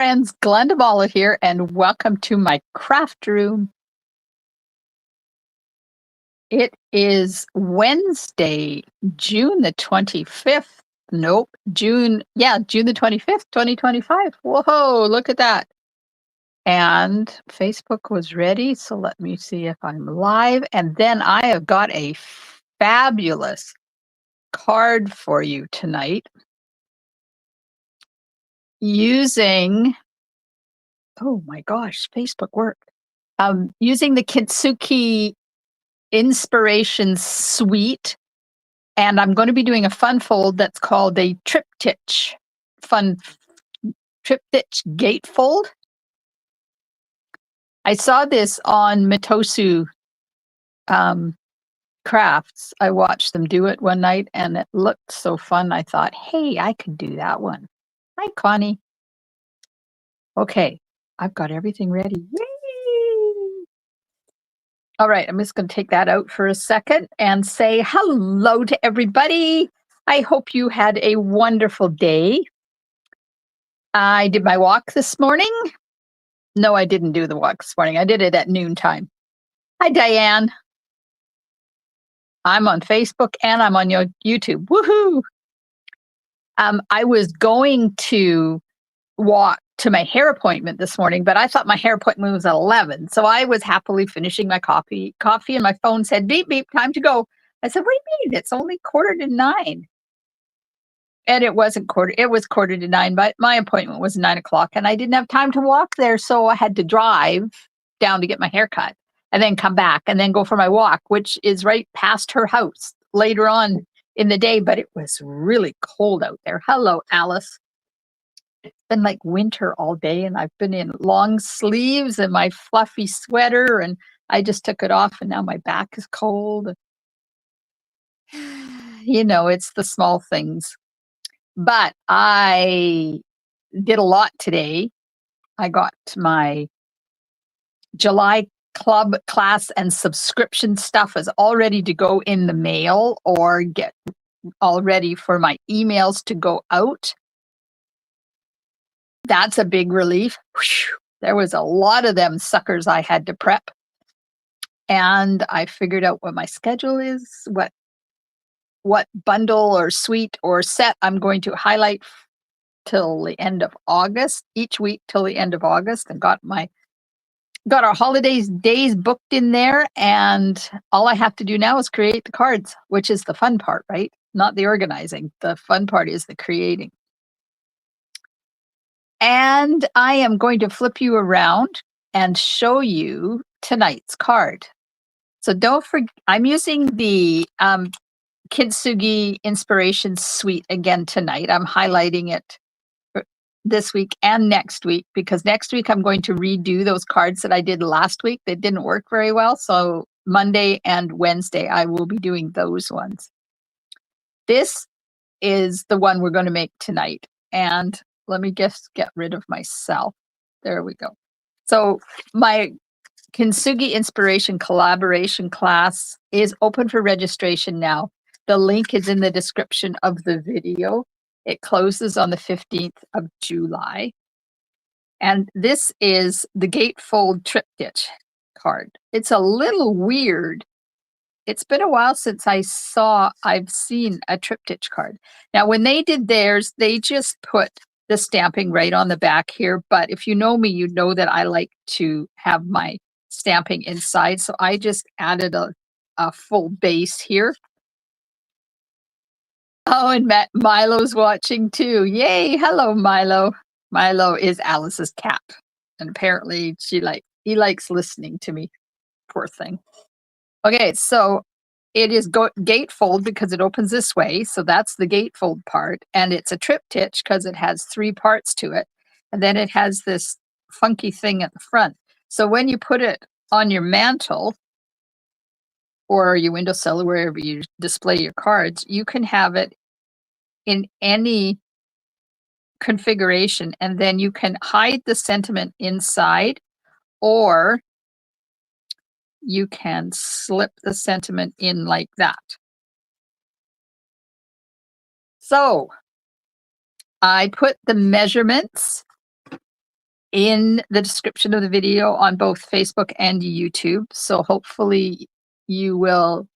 Friends, Glenda Mollett here, and welcome to my craft room. It is Wednesday, June the 25th. Nope, June the 25th, 2025. Whoa, look at that. And Facebook was ready, so let me see if I'm live. And then I have got a fabulous card for you tonight using, oh my gosh, Facebook worked. Using the Kintsugi Inspiration Suite, and I'm going to be doing a fun fold that's called a Triptych Gate Fold. I saw this on Mitosu Crafts. I watched them do it one night, and it looked so fun. I thought, hey, I could do that one. Hi, Connie. Okay, I've got everything ready. Yay! All right, I'm just going to take that out for a second and say hello to everybody. I hope you had a wonderful day. I did my walk this morning. No, I didn't do the walk this morning. I did it at noontime. Hi, Diane. I'm on Facebook and I'm on your YouTube. Woohoo! I was going to walk to my hair appointment this morning, but I thought my hair appointment was at 11. So I was happily finishing my coffee, and my phone said, beep, beep, time to go. I said, what do you mean? It's only 8:45. And it was 8:45, but my appointment was 9:00 and I didn't have time to walk there. So I had to drive down to get my hair cut and then come back and then go for my walk, which is right past her house later on in the day, but it was really cold out there. Hello, Alice. It's been like winter all day and I've been in long sleeves and my fluffy sweater and I just took it off and now my back is cold. You know, it's the small things. But I did a lot today. I got my July club class and subscription stuff is all ready to go in the mail or get all ready for my emails to go out. That's a big relief. Whew. There was a lot of them suckers I had to prep. And I figured out what my schedule is, what bundle or suite or set I'm going to highlight till the end of August, each week till the end of August, and got our holidays days booked in there. And all I have to do now is create the cards, which is the fun part, right? Not the organizing. The fun part is the creating. And I am going to flip you around and show you tonight's card. So don't forget, I'm using the Kintsugi Inspiration Suite again tonight. I'm highlighting it this week and next week because next week I'm going to redo those cards that I did last week. They didn't work very well. So Monday and Wednesday, I will be doing those ones. This is the one we're going to make tonight. And let me just get rid of myself. There we go. So my Kintsugi Inspiration Collaboration class is open for registration now. The link is in the description of the video. It closes on the 15th of July. And this is the Gatefold Triptych card. It's a little weird. It's been a while since I've seen a Triptych card. Now, when they did theirs, they just put the stamping right on the back here. But if you know me, you know that I like to have my stamping inside. So I just added a full base here. Oh, and Milo's watching too. Yay. Hello, Milo. Milo is Alice's cat. And apparently he likes listening to me. Poor thing. Okay, so it is gatefold because it opens this way. So that's the gatefold part. And it's a triptych because it has 3 parts to it. And then it has this funky thing at the front. So when you put it on your mantle or your windowsill or wherever you display your cards, you can have it in any configuration. And then you can hide the sentiment inside or you can slip the sentiment in like that. So I put the measurements in the description of the video on both Facebook and YouTube. So hopefully you will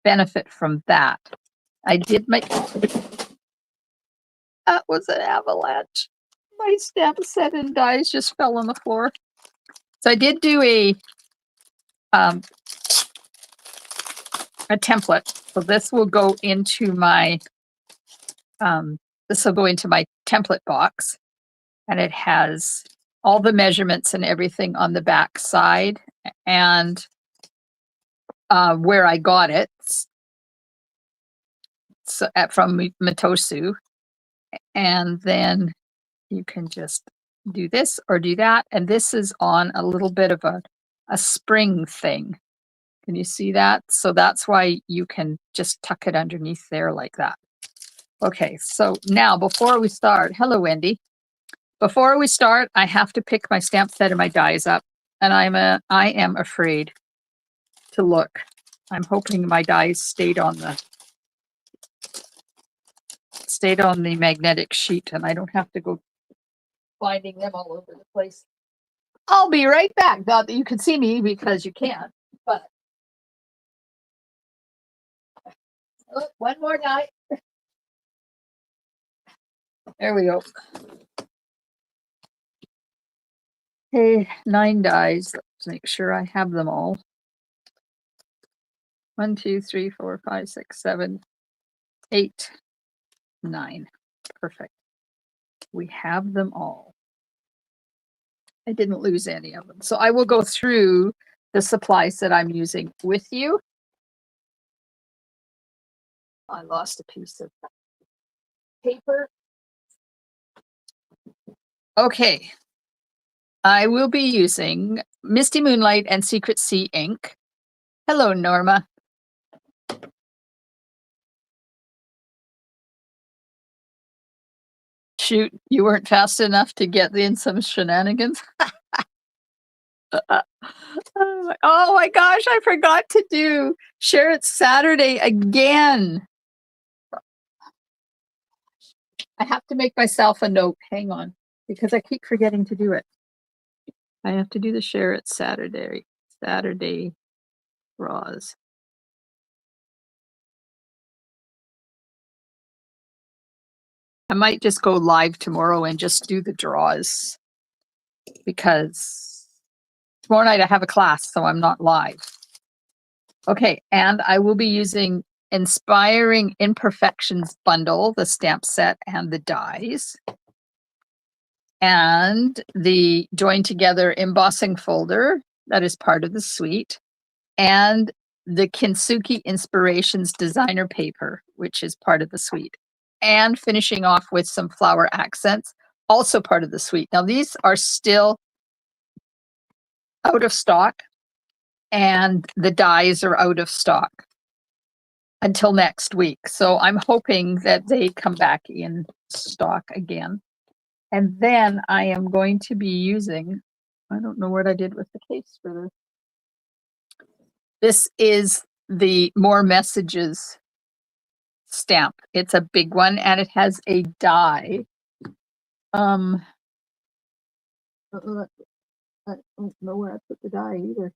benefit from that. I did make, that was an avalanche. My stamp set and dies just fell on the floor. So I did do a template. So this will go into my template box, and it has all the measurements and everything on the back side and where I got it. So from Matosu, and then you can just do this or do that. And this is on a little bit of a spring thing. Can you see that? So that's why you can just tuck it underneath there like that. Okay, so now before we start, hello, Wendy. Before we start, I have to pick my stamp set and my dies up, and I am afraid to look. I'm hoping my dies stayed on the magnetic sheet, and I don't have to go finding them all over the place. I'll be right back. Not that you can see me because you can't, but oh, one more die. There we go. Hey, 9 dies. Let's make sure I have them all. 1, 2, 3, 4, 5, 6, 7, 8, 9. Perfect. We have them all. I didn't lose any of them. So I will go through the supplies that I'm using with you. I lost a piece of paper. Okay. I will be using Misty Moonlight and Secret Sea ink. Hello, Norma. Shoot, you weren't fast enough to get in some shenanigans. Oh my gosh, I forgot to share it Saturday again. I have to make myself a note. Hang on, because I keep forgetting to do it. I have to do the share it Saturday draws. I might just go live tomorrow and just do the draws, because tomorrow night I have a class, so I'm not live. Okay, and I will be using Inspiring Imperfections bundle, the stamp set and the dies, and the join together embossing folder that is part of the suite, and the Kintsugi Inspirations designer paper, which is part of the suite, and finishing off with some flower accents, also part of the suite. Now these are still out of stock, and the dies are out of stock until next week. So I'm hoping that they come back in stock again. And then I am going to be using, I don't know what I did with the case for this. This is the More Messages stamp. It's a big one, and it has a die. I don't know where I put the die either.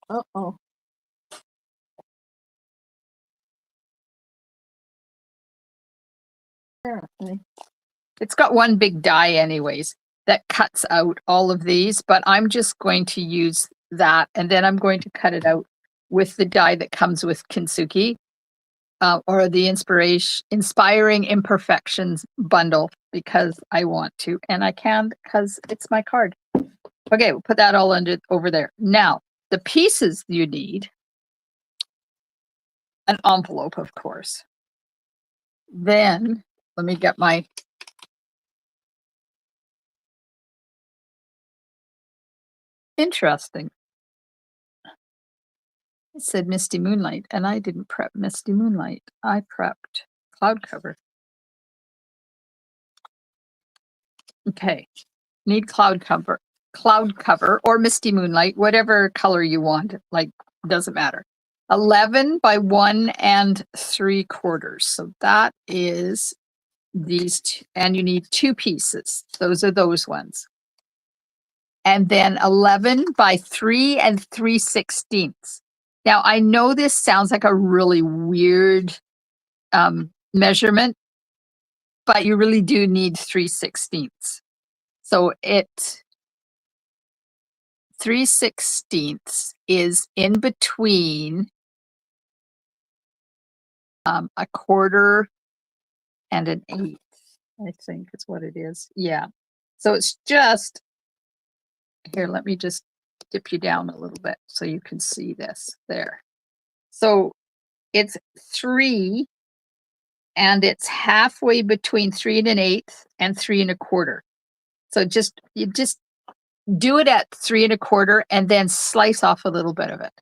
Uh-oh. Apparently. It's got one big die anyways that cuts out all of these, but I'm just going to use that, and then I'm going to cut it out with the die that comes with Kintsugi, or the Inspiring Imperfections bundle, because I want to, and I can because it's my card. Okay, we'll put that all over there. Now, the pieces you need, an envelope, of course. Then, let me get my interesting. It said Misty Moonlight, and I didn't prep Misty Moonlight. I prepped Cloud Cover. Okay, need Cloud Cover or Misty Moonlight, whatever color you want, like, doesn't matter. 11 by 1 3/4. So that is these two, and you need 2 pieces. Those are those ones. And then 11 by 3 and 3/16. Now, I know this sounds like a really weird measurement, but you really do need 3/16. So 3/16 is in between a quarter and an eighth, I think is what it is. Yeah. So it's just, here, let me just dip you down a little bit so you can see this there. So it's 3, and it's halfway between 3 and an eighth and 3 1/4. So you just do it at 3 1/4 and then slice off a little bit of it.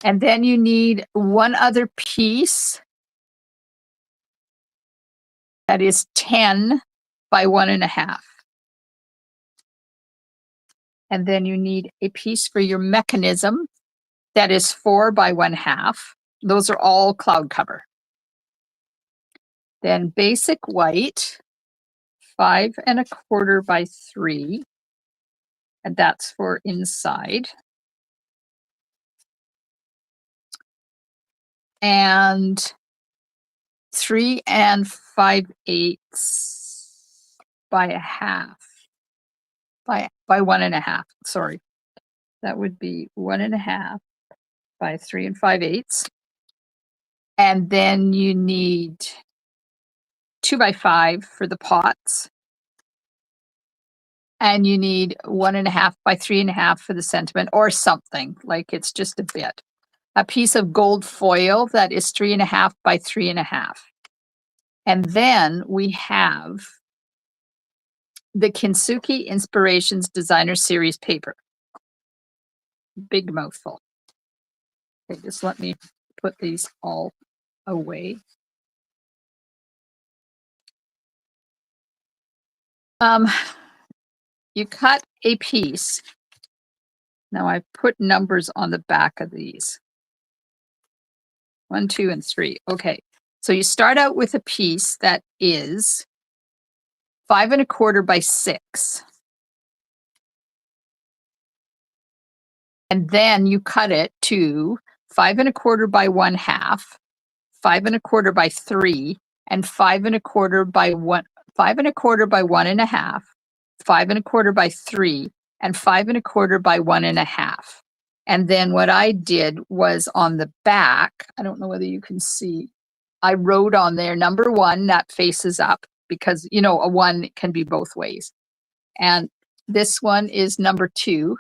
And then you need one other piece that is 10 by 1 1/2. And then you need a piece for your mechanism that is 4 by 1/2. Those are all cloud cover. Then basic white, 5 1/4 by 3, and that's for inside. And 3 5/8 by 1/2, by 1 1/2. Sorry, that would be 1 1/2 by 3 5/8. And then you need 2 by 5 for the pots. And you need 1 1/2 by 3 1/2 for the sentiment, or something, like it's just a bit. A piece of gold foil that is 3 1/2 by 3 1/2. And then we have the Kintsugi Inspirations Designer Series paper. Big mouthful. Okay, just let me put these all away. You cut a piece. Now I've put numbers on the back of these. 1, 2, and 3. Okay, so you start out with a piece that is 5 1/4 by 6. And then you cut it to 5 1/4 by 1/2, 5 1/4 by 3, and 5 1/4 by 1, 5 1/4 by 1 1/2, 5 1/4 by 3, and 5 1/4 by 1 1/2. And then what I did was on the back, I don't know whether you can see, I wrote on there number 1 that faces up, because you know a 1 can be both ways. And this one is number 2.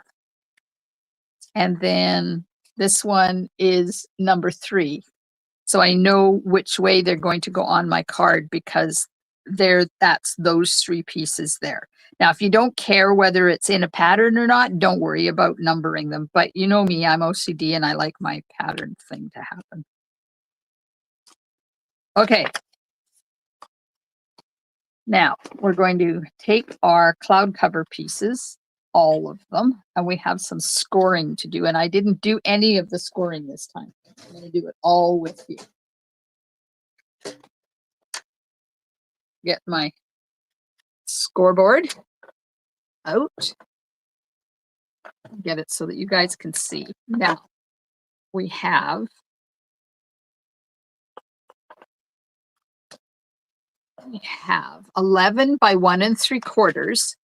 And then this one is number 3. So I know which way they're going to go on my card, because that's those 3 pieces there. Now, if you don't care whether it's in a pattern or not, don't worry about numbering them. But you know me, I'm OCD and I like my pattern thing to happen. Okay. Now we're going to take our cloud cover pieces, all of them, and we have some scoring to do. And I didn't do any of the scoring this time. I'm going to do it all with you. Get my scoreboard out. Get it so that you guys can see. Now we have 11 by 1 3/4,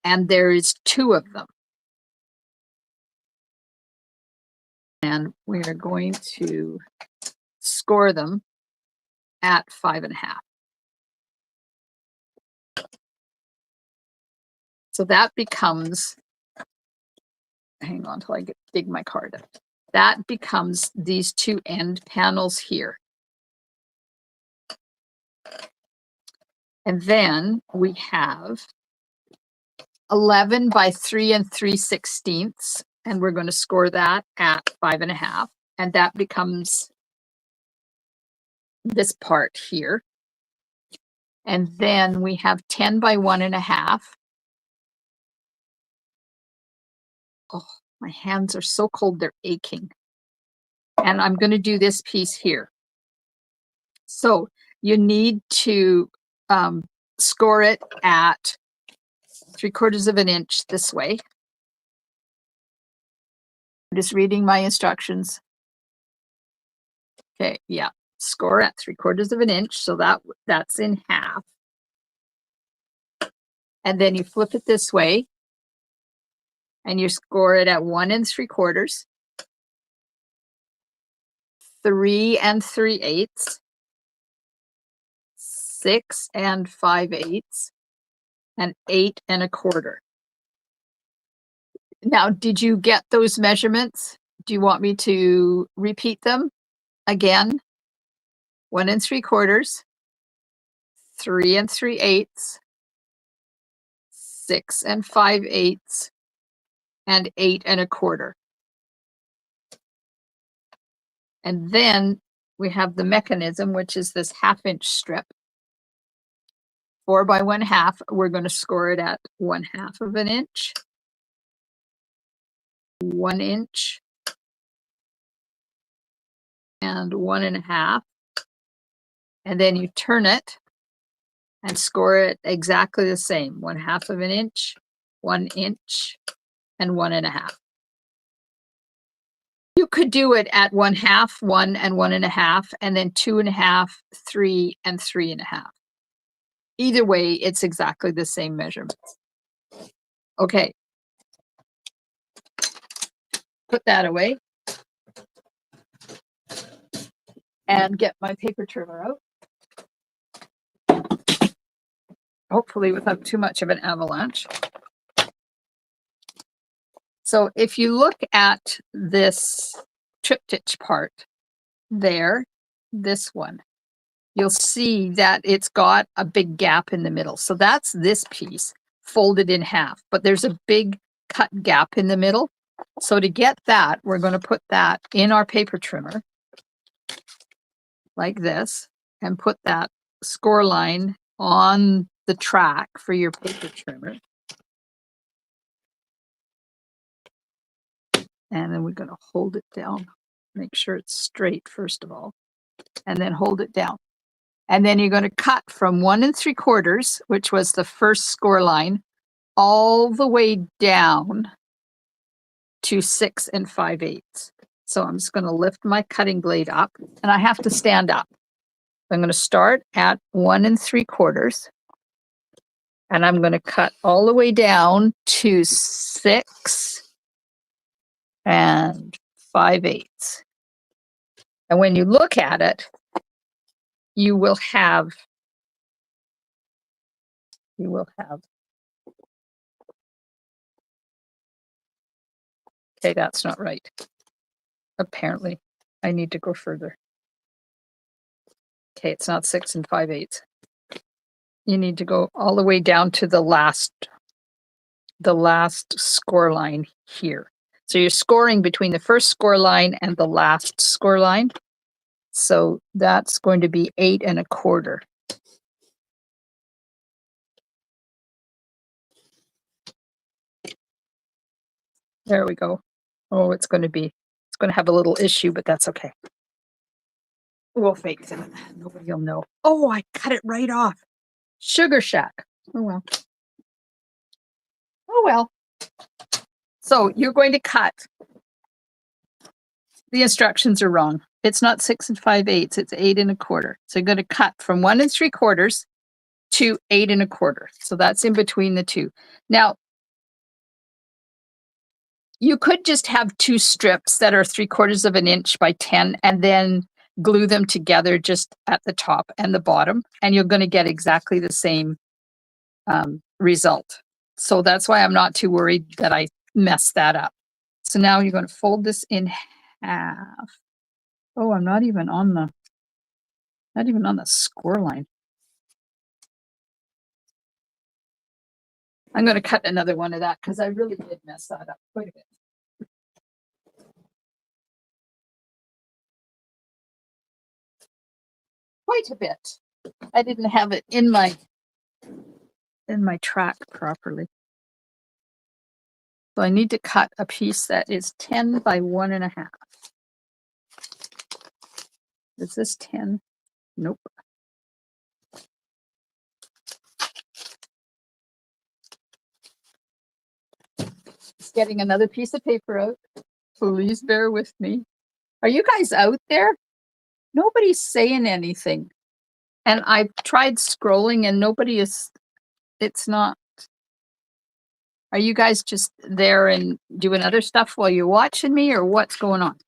and there's 2 of them. And we are going to score them at 5 1/2. So that becomes, hang on till I dig my card up. That becomes these 2 end panels here. And then we have 11 by 3 3/16, and we're going to score that at 5 1/2. And that becomes this part here. And then we have 10 by 1 1/2. Oh, my hands are so cold, they're aching. And I'm going to do this piece here. So you need to score it at 3/4 of an inch this way. I'm just reading my instructions. Okay, yeah, score at 3/4 of an inch. So that's in half. And then you flip it this way and you score it at 1 3/4, 3 3/8, 6 5/8, and 8 1/4. Now, did you get those measurements? Do you want me to repeat them again? 1 3/4, 3 3/8, 6 5/8, and 8 1/4. And then we have the mechanism, which is this 1/2 inch strip. 4 by 1/2, we're going to score it at 1/2 of an inch, 1 inch, and 1 1/2. And then you turn it and score it exactly the same, 1/2 of an inch, 1 inch, and 1 1/2. You could do it at 1/2, 1 and 1 1/2, and then 2 1/2, 3 and 3 1/2. Either way, it's exactly the same measurements. Okay. Put that away. And get my paper trimmer out. Hopefully without too much of an avalanche. So if you look at this triptych part there, this one, you'll see that it's got a big gap in the middle. So that's this piece folded in half, but there's a big cut gap in the middle. So to get that, we're going to put that in our paper trimmer like this and put that score line on the track for your paper trimmer. And then we're going to hold it down. Make sure it's straight, first of all, and then hold it down. And then you're going to cut from 1 3/4, which was the first score line, all the way down to 6 5/8. So I'm just going to lift my cutting blade up, and I have to stand up. I'm going to start at 1 3/4, and I'm going to cut all the way down to 6 5/8. And when you look at it, you will have, okay, that's not right. Apparently, I need to go further. Okay, it's not 6 5/8. You need to go all the way down to the last score line here. So you're scoring between the first score line and the last score line. So that's going to be 8 1/4. There we go. Oh, it's going to have a little issue, but that's okay. We'll fix it. Nobody will know. Oh, I cut it right off. Sugar Shack. Oh, well. Oh, well. So you're going to cut. The instructions are wrong. It's not 6 5/8. It's 8 1/4. So you're going to cut from 1 3/4 to 8 1/4. So that's in between the two. Now, you could just have two strips that are 3/4 of an inch by 10 and then glue them together just at the top and the bottom, and you're going to get exactly the same result. So that's why I'm not too worried that I messed that up. So now you're going to fold this in half. Oh, I'm not even on the score line. I'm going to cut another one of that because I really did mess that up quite a bit. Quite a bit. I didn't have it in my track properly. So I need to cut a piece that is 10 by 1 1/2. Is this 10? Nope. Just getting another piece of paper out. Please bear with me. Are you guys out there? Nobody's saying anything. And I tried scrolling and nobody is, it's not. Are you guys just there and doing other stuff while you're watching me, or what's going on?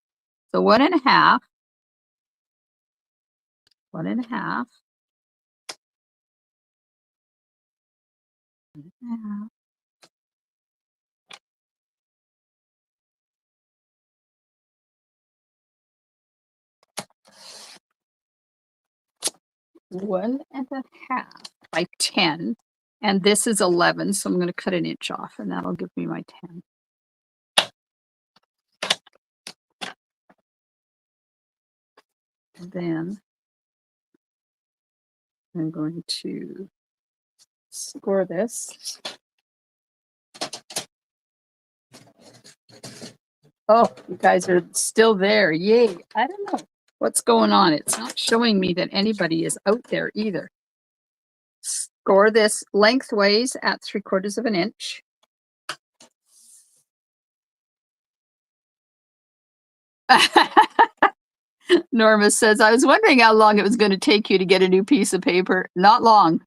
So 1.5. 1.5. 1.5. One and a half by 10. And this is 11, so I'm going to cut an inch off, and that'll give me my 10. And then I'm going to score this. Oh, you guys are still there. Yay. I don't know what's going on. It's not showing me that anybody is out there either. Score this lengthways at 3/4 of an inch. Norma says, I was wondering how long it was going to take you to get a new piece of paper. Not long.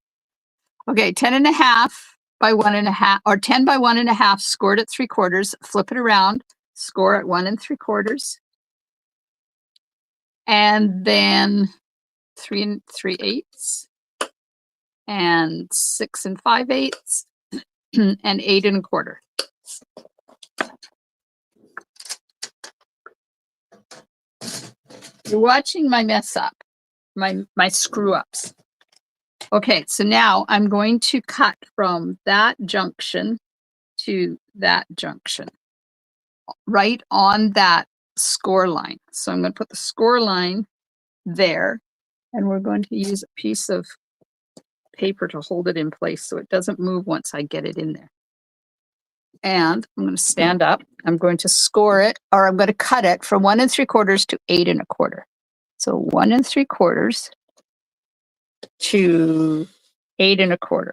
Okay, 10.5 by 1.5, or 10 by 1.5, scored at 3/4, flip it around, score at 1 3/4, and then 3 3/8, and 6 5/8, and 8 1/4. You're watching my mess up, my screw ups. Okay, so now I'm going to cut from that junction to that junction, right on that score line. So I'm going to put the score line there, and we're going to use a piece of paper to hold it in place so it doesn't move once I get it in there. And I'm going to stand up. I'm going to score it, or I'm going to cut it from 1 3/4 to 8 1/4. So 1 3/4 to 8 1/4.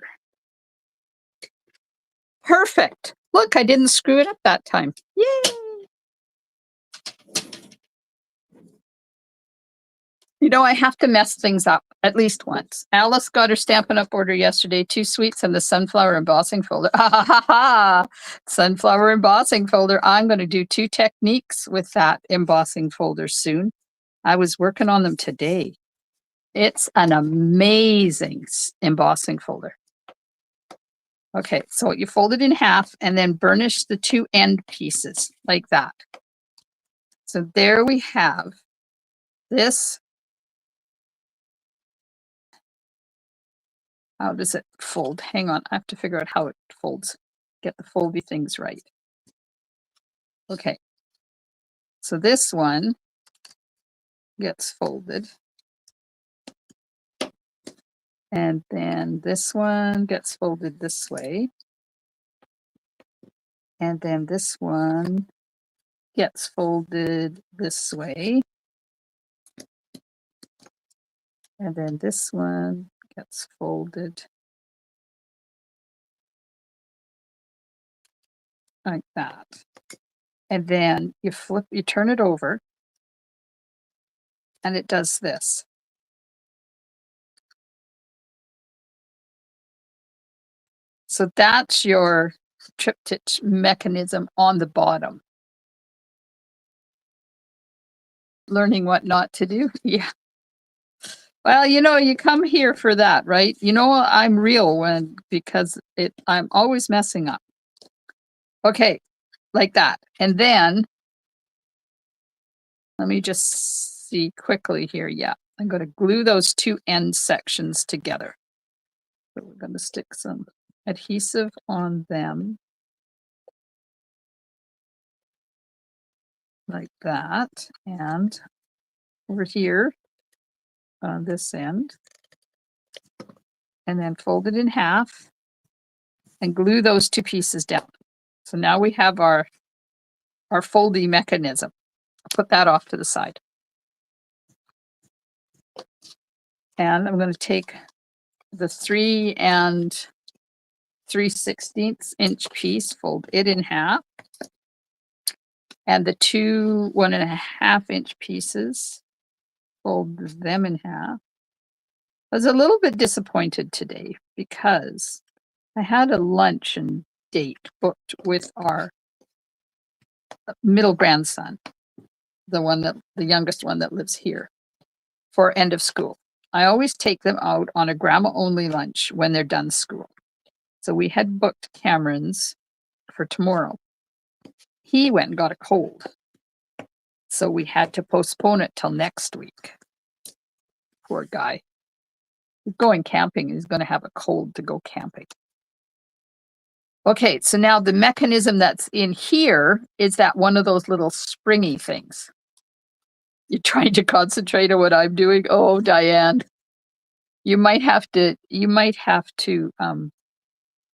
Perfect. Look, I didn't screw it up that time. Yay! You know, I have to mess things up at least once. Alice got her Stampin' Up! Order yesterday, 2 sweets and the sunflower embossing folder. Ha ha ha ha! Sunflower embossing folder. I'm going to do 2 techniques with that embossing folder soon. I was working on them today. It's an amazing embossing folder. Okay, so you fold it in half and then burnish the 2 end pieces like that. So there we have this. How does it fold? Hang on, I have to figure out how it folds. Get the foldy things right. Okay, so this one gets folded. And then this one gets folded this way. And then this one gets folded this way. And then this one gets folded like that. And then you flip, you turn it over, and it does this. So that's your triptych mechanism on the bottom. Learning what not to do. Yeah. Well, you know, you come here for that, right? You know, I'm real because I'm always messing up. Okay, like that. And then let me just see quickly here. Yeah, I'm going to glue those 2 end sections together. So we're going to stick some adhesive on them like that. And over here on this end, and then fold it in half and glue those 2 pieces down. So now we have our foldy mechanism. I'll put that off to the side. And I'm going to take the 3 3/16 inch piece, fold it in half, and the 2 1.5 inch pieces, fold them in half. I was a little bit disappointed today because I had a luncheon date booked with our middle grandson, the youngest one that lives here, for end of school. I always take them out on a grandma only lunch when they're done school. So we had booked Cameron's for tomorrow. He went and got a cold. So we had to postpone it till next week. Poor guy. He's going camping. He's going to have a cold to go camping. Okay, so now the mechanism that's in here is that one of those little springy things. You're trying to concentrate on what I'm doing. Oh, Diane, you might have to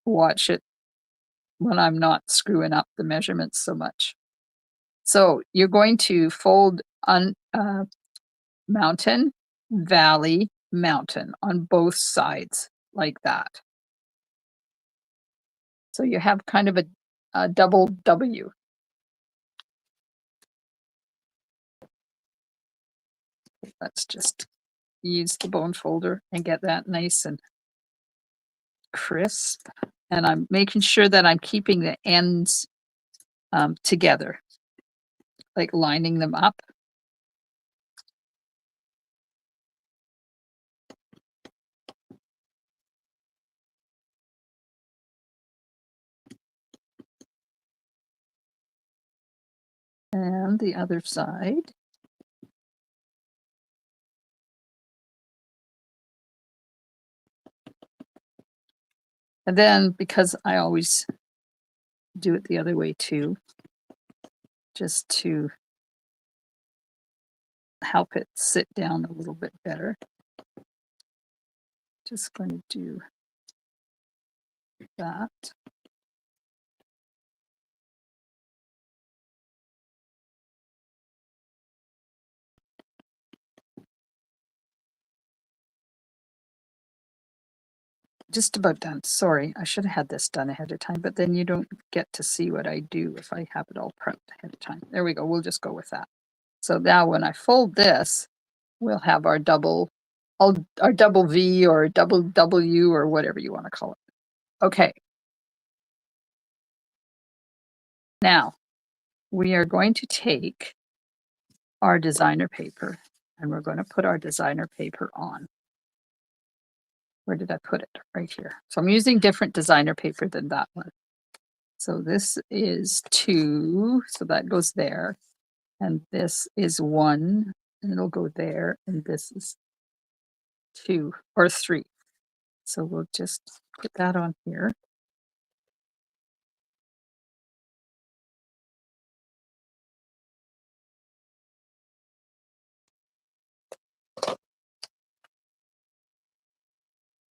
watch it when I'm not screwing up the measurements so much. So you're going to fold on mountain, valley, mountain on both sides like that. So you have kind of a double W. Let's just use the bone folder and get that nice and crisp. And I'm making sure that I'm keeping the ends together, like lining them up. And the other side. And then, because I always do it the other way too, just to help it sit down a little bit better, just going to do that. Just about done. Sorry, I should have had this done ahead of time, but then you don't get to see what I do if I have it all prepped ahead of time. There we go. We'll just go with that. So now when I fold this, we'll have our double V or double W or whatever you want to call it. Okay. Now we are going to take our designer paper and we're going to put our designer paper on. Where did I put it? Right here. So I'm using different designer paper than that one. So this is 2, so that goes there. And this is 1, and it'll go there. And this is 2 or 3. So we'll just put that on here.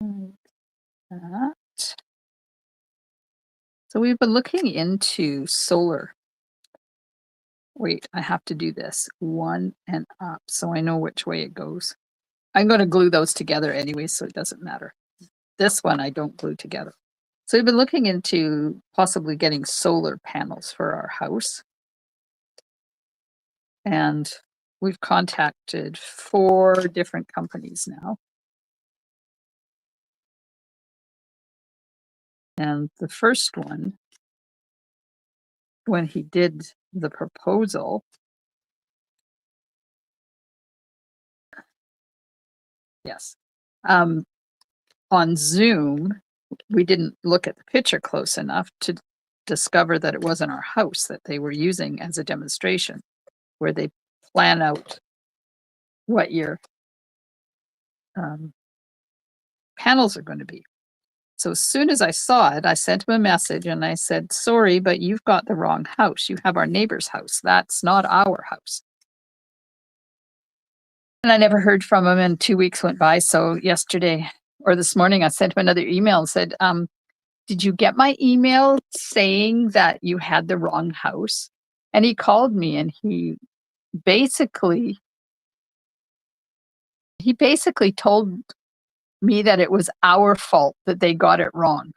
Like that. So we've been looking into solar. Wait, I have to do this 1 and up so I know which way it goes. I'm going to glue those together anyway, so it doesn't matter. This one I don't glue together. So we've been looking into possibly getting solar panels for our house. And we've contacted 4 different companies now. And the first one, when he did the proposal, yes, on Zoom, we didn't look at the picture close enough to discover that it wasn't our house that they were using as a demonstration, where they plan out what your panels are going to be. So as soon as I saw it, I sent him a message and I said, sorry, but you've got the wrong house. You have our neighbor's house. That's not our house. And I never heard from him, and 2 weeks went by. So yesterday or this morning, I sent him another email and said, did you get my email saying that you had the wrong house? And he called me and he he basically told me that it was our fault that they got it wrong.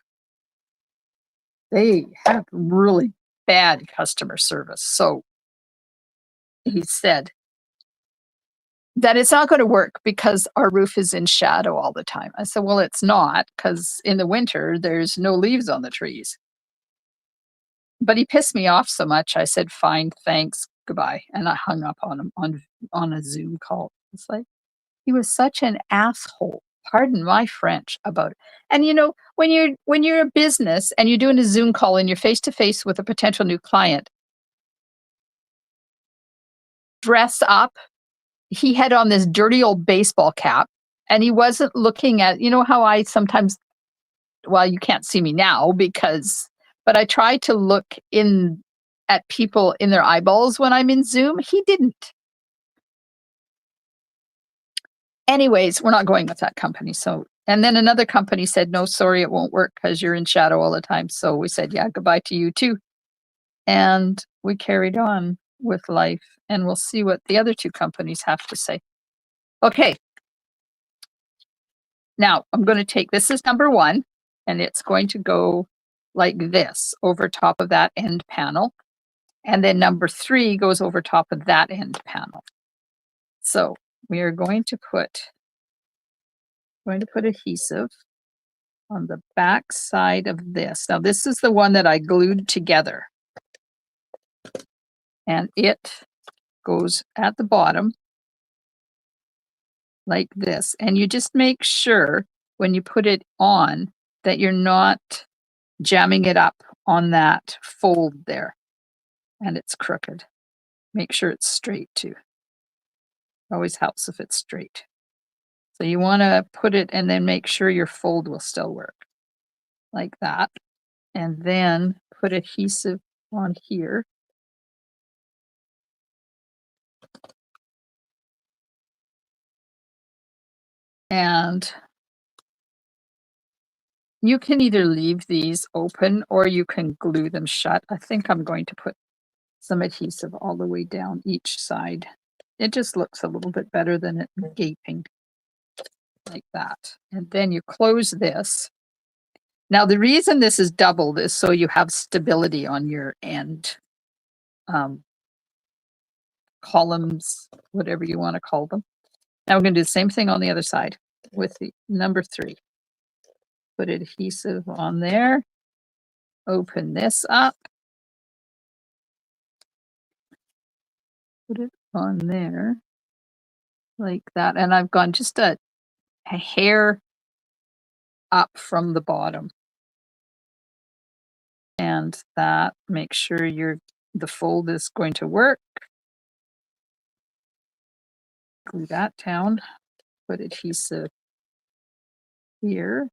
They have really bad customer service. So he said that it's not going to work because our roof is in shadow all the time. I said, well, it's not, because in the winter there's no leaves on the trees. But he pissed me off so much. I said, fine, thanks, goodbye. And I hung up on him on a Zoom call. It's like, he was such an asshole. Pardon my French about it. And you know, when you're a business and you're doing a Zoom call and you're face to face with a potential new client, dress up. He had on this dirty old baseball cap and he wasn't looking at, you know how I sometimes, well, you can't see me now but I try to look in at people in their eyeballs when I'm in Zoom. He didn't. Anyways, we're not going with that company. So, and then another company said, no, sorry, it won't work because you're in shadow all the time. So we said, yeah, goodbye to you too. And we carried on with life, and we'll see what the other two companies have to say. Okay. Now I'm going to take, this is number 1, and it's going to go like this over top of that end panel. And then number 3 goes over top of that end panel. So we are going to put adhesive on the back side of this. Now this is the one that I glued together. And it goes at the bottom like this. And you just make sure when you put it on that you're not jamming it up on that fold there. And it's crooked. Make sure it's straight too. Always helps if it's straight. So you want to put it and then make sure your fold will still work like that. And then put adhesive on here. And you can either leave these open or you can glue them shut. I think I'm going to put some adhesive all the way down each side. It just looks a little bit better than it gaping like that. And then you close this. Now the reason this is doubled is so you have stability on your end columns, whatever you want to call them. Now we're going to do the same thing on the other side with the number 3. Put adhesive on there. Open this up. Put it on there like that. And I've gone just a hair up from the bottom. And that, make sure the fold is going to work. Glue that down. Put adhesive here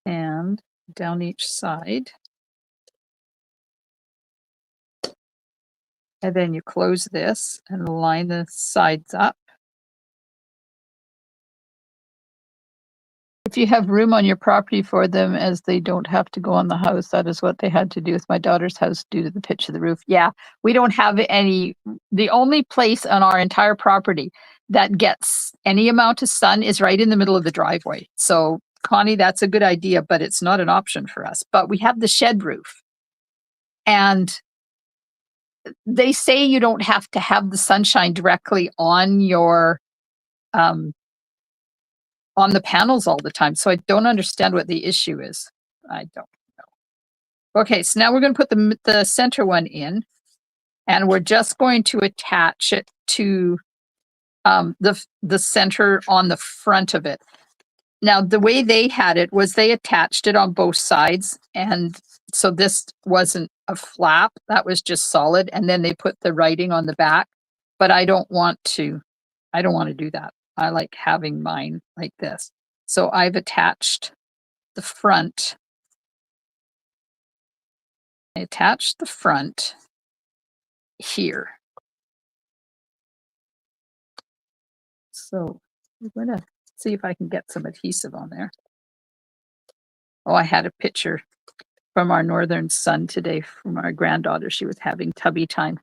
and down each side. And then you close this and line the sides up. If you have room on your property for them, as they don't have to go on the house, that is what they had to do with my daughter's house due to the pitch of the roof. Yeah, we don't have any. The only place on our entire property that gets any amount of sun is right in the middle of the driveway. So, Connie, that's a good idea, but it's not an option for us. But we have the shed roof. And they say you don't have to have the sunshine directly on your on the panels all the time. So I don't understand what the issue is. I don't know. Okay, so now we're going to put the center one in, and we're just going to attach it to the center on the front of it. Now, the way they had it was they attached it on both sides, and so this wasn't a flap, that was just solid, and then they put the writing on the back. But I don't want to do that. I like having mine like this. So I've attached the front. I attached the front here. So I'm going to see if I can get some adhesive on there. Oh, I had a picture from our northern sun today from our granddaughter. She was having tubby time.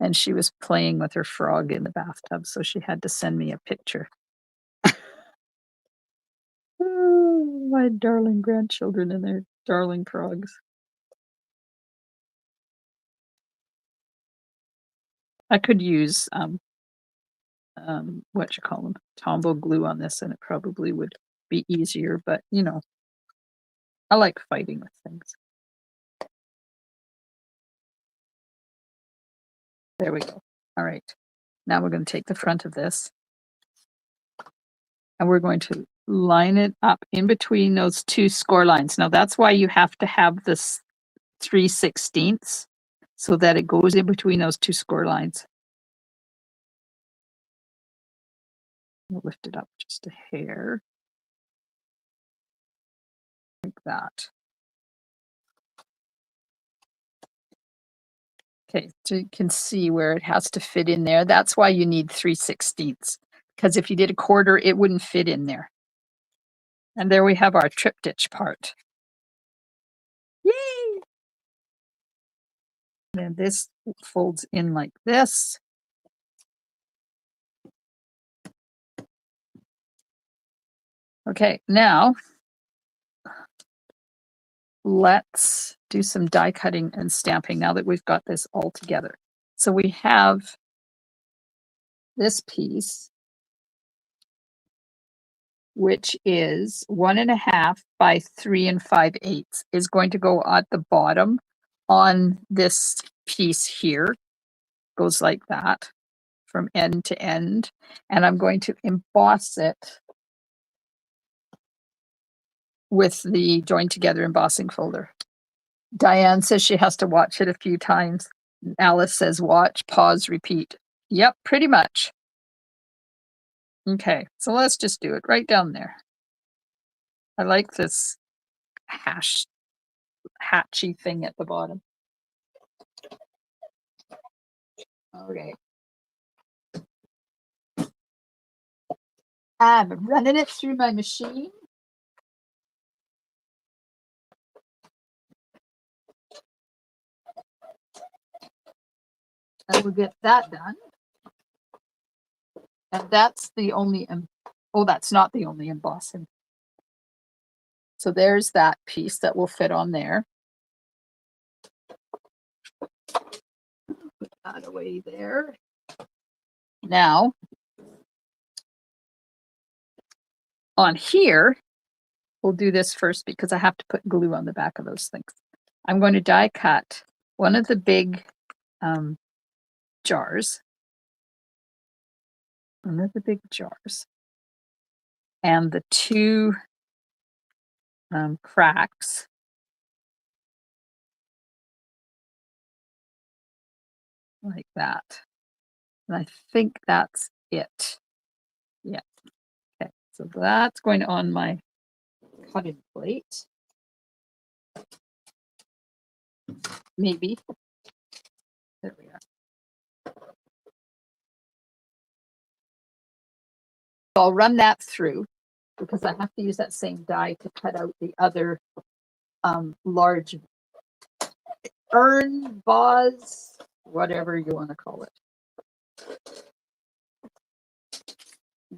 and she was playing with her frog in the bathtub, so she had to send me a picture. Oh, my darling grandchildren and their darling frogs. I could use what you call them, Tombow glue on this, and it probably would be easier, but you know, I like fighting with things. There we go. All right. Now we're going to take the front of this and we're going to line it up in between those two score lines. Now that's why you have to have this 3/16 so that it goes in between those two score lines. We'll lift it up just a hair. Like that. Okay, so you can see where it has to fit in there. That's why you need 3/16, because if you did a quarter, it wouldn't fit in there. And there we have our triptych part. Yay! And this folds in like this. Okay, now let's do some die cutting and stamping now that we've got this all together. So we have this piece, which is 1.5 by 3 5/8, is going to go at the bottom on this piece here. Goes like that from end to end. And I'm going to emboss it with the join together embossing folder. Diane says she has to watch it a few times. Alice says watch, pause, repeat. Yep, pretty much. Okay, so let's just do it right down there. I like this hatchy thing at the bottom. Okay. I'm running it through my machine. And we'll get that done. And that's the only, oh, that's not the only embossing. So there's that piece that will fit on there. Put that away there. Now, on here, we'll do this first because I have to put glue on the back of those things. I'm going to die cut one of the big jars. One of the big jars. And the two cracks. Like that. And I think that's it. Yeah. Okay. So that's going on my cutting plate. Maybe. There we are. I'll run that through because I have to use that same die to cut out the other large urn, vase, whatever you want to call it.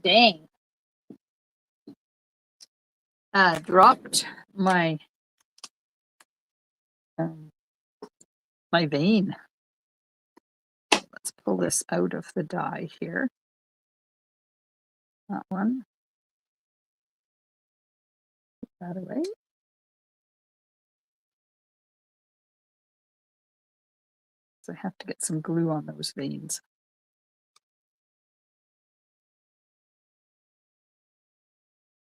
Dang. Dropped my my vein. Let's pull this out of the die here. That one. Put that away. So I have to get some glue on those veins.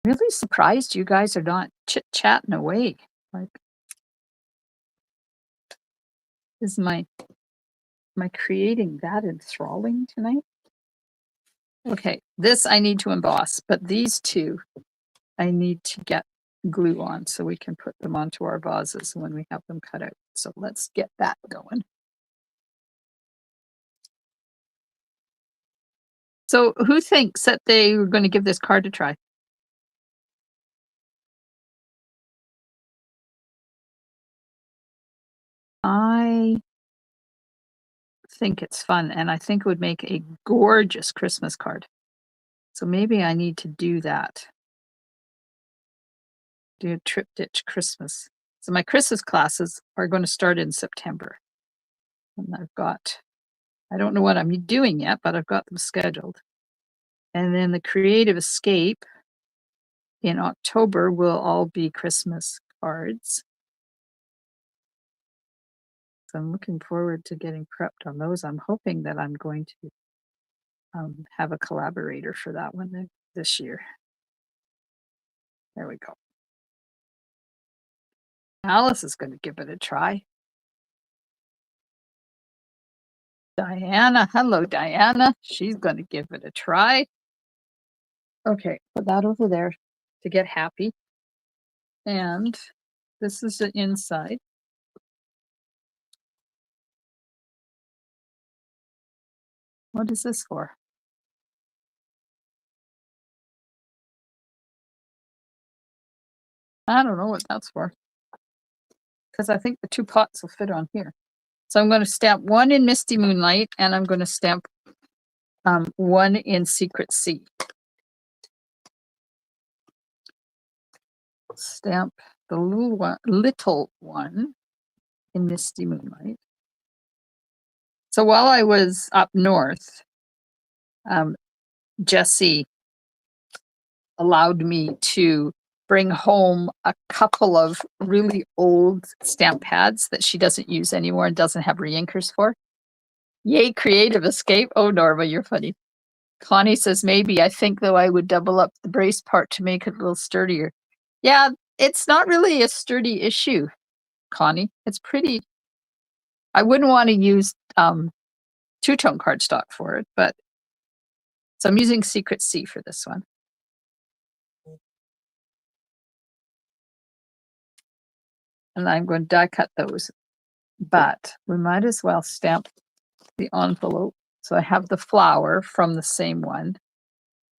Really surprised you guys are not chit-chatting away. Like, is my creating that enthralling tonight? Okay, this I need to emboss, but these two I need to get glue on so we can put them onto our vases when we have them cut out. So let's get that going. So who thinks that they were going to give this card a try? I think it's fun, and I think it would make a gorgeous Christmas card. So maybe I need to do that. Do a Triptych Christmas. So my Christmas classes are going to start in September. And I don't know what I'm doing yet, but I've got them scheduled. And then the Creative Escape in October will all be Christmas cards. So I'm looking forward to getting prepped on those. I'm hoping that I'm going to have a collaborator for that one this year. There we go. Alice is going to give it a try. Diana, hello, Diana. She's going to give it a try. Okay, put that over there to get happy. And this is the inside. What is this for? I don't know what that's for. Because I think the two pots will fit on here. So I'm going to stamp one in Misty Moonlight, and I'm going to stamp one in Secret Sea. Stamp the little one in Misty Moonlight. So while I was up north, Jessie allowed me to bring home a couple of really old stamp pads that she doesn't use anymore and doesn't have reinkers for. Yay, Creative Escape. Oh, Norma, you're funny. Connie says, maybe. I think, though, I would double up the brace part to make it a little sturdier. Yeah, it's not really a sturdy issue, Connie. It's pretty. I wouldn't want to use two-tone cardstock for it, but so I'm using Secret Sea for this one. And I'm going to die cut those, but we might as well stamp the envelope. So I have the flower from the same one.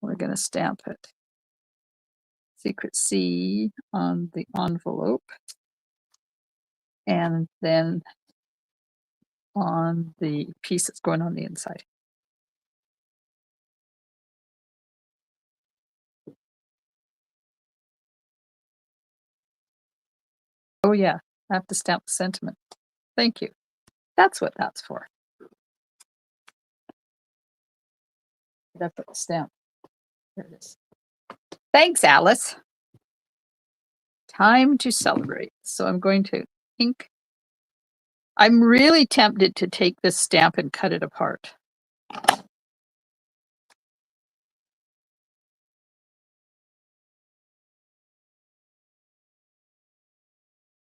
We're going to stamp it. Secret Sea on the envelope. And then on the piece that's going on the inside. Oh yeah, I have to stamp the sentiment. Thank you. That's what that's for. Did I put the stamp? There it is. Thanks, Alice. Time to celebrate. So I'm going to ink. I'm really tempted to take this stamp and cut it apart.